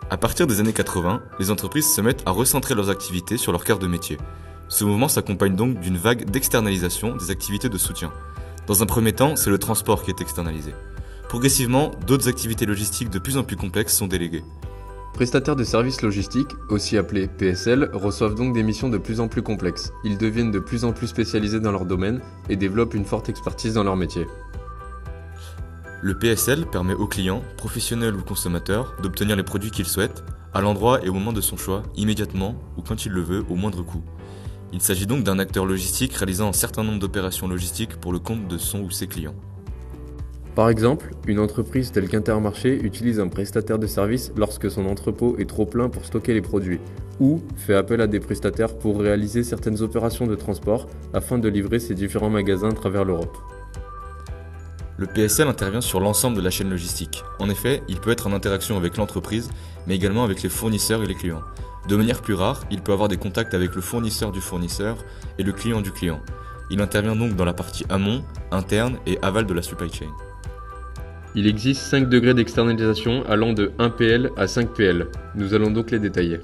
À partir des années 80, les entreprises se mettent à recentrer leurs activités sur leur cœur de métier. Ce mouvement s'accompagne donc d'une vague d'externalisation des activités de soutien. Dans un premier temps, c'est le transport qui est externalisé. Progressivement, d'autres activités logistiques de plus en plus complexes sont déléguées. Prestataires de services logistiques, aussi appelés PSL, reçoivent donc des missions de plus en plus complexes. Ils deviennent de plus en plus spécialisés dans leur domaine et développent une forte expertise dans leur métier. Le PSL permet aux clients, professionnels ou consommateurs, d'obtenir les produits qu'ils souhaitent, à l'endroit et au moment de son choix, immédiatement ou quand il le veut, au moindre coût. Il s'agit donc d'un acteur logistique réalisant un certain nombre d'opérations logistiques pour le compte de son ou ses clients. Par exemple, une entreprise telle qu'Intermarché utilise un prestataire de service lorsque son entrepôt est trop plein pour stocker les produits, ou fait appel à des prestataires pour réaliser certaines opérations de transport afin de livrer ses différents magasins à travers l'Europe. Le PSL intervient sur l'ensemble de la chaîne logistique. En effet, il peut être en interaction avec l'entreprise, mais également avec les fournisseurs et les clients. De manière plus rare, il peut avoir des contacts avec le fournisseur du fournisseur et le client du client. Il intervient donc dans la partie amont, interne et aval de la supply chain. Il existe 5 degrés d'externalisation allant de 1 PL à 5 PL. Nous allons donc les détailler.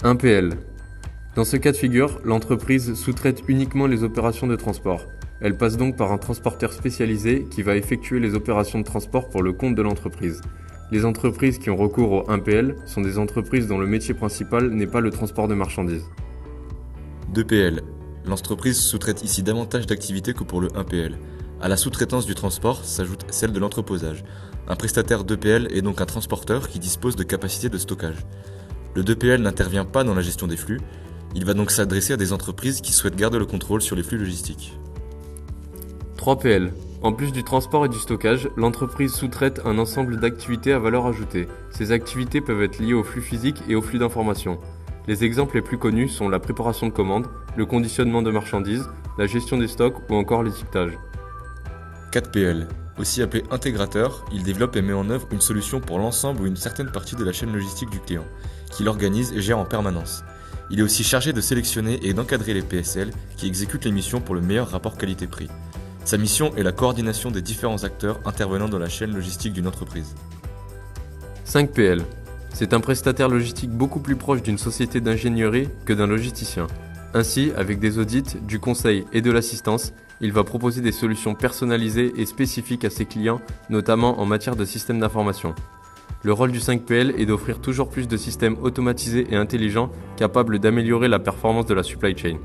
1 PL. Dans ce cas de figure, l'entreprise sous-traite uniquement les opérations de transport. Elle passe donc par un transporteur spécialisé qui va effectuer les opérations de transport pour le compte de l'entreprise. Les entreprises qui ont recours au 1PL sont des entreprises dont le métier principal n'est pas le transport de marchandises. 2PL. L'entreprise sous-traite ici davantage d'activités que pour le 1PL. À la sous-traitance du transport s'ajoute celle de l'entreposage. Un prestataire 2PL est donc un transporteur qui dispose de capacités de stockage. Le 2PL n'intervient pas dans la gestion des flux, il va donc s'adresser à des entreprises qui souhaitent garder le contrôle sur les flux logistiques. 3PL. En plus du transport et du stockage, l'entreprise sous-traite un ensemble d'activités à valeur ajoutée. Ces activités peuvent être liées aux flux physiques et aux flux d'informations. Les exemples les plus connus sont la préparation de commandes, le conditionnement de marchandises, la gestion des stocks ou encore l'étiquetage. 4PL. Aussi appelé intégrateur, il développe et met en œuvre une solution pour l'ensemble ou une certaine partie de la chaîne logistique du client, qu'il organise et gère en permanence. Il est aussi chargé de sélectionner et d'encadrer les PSL qui exécutent les missions pour le meilleur rapport qualité-prix. Sa mission est la coordination des différents acteurs intervenant dans la chaîne logistique d'une entreprise. 5PL. C'est un prestataire logistique beaucoup plus proche d'une société d'ingénierie que d'un logisticien. Ainsi, avec des audits, du conseil et de l'assistance, il va proposer des solutions personnalisées et spécifiques à ses clients, notamment en matière de systèmes d'information. Le rôle du 5PL est d'offrir toujours plus de systèmes automatisés et intelligents capables d'améliorer la performance de la supply chain.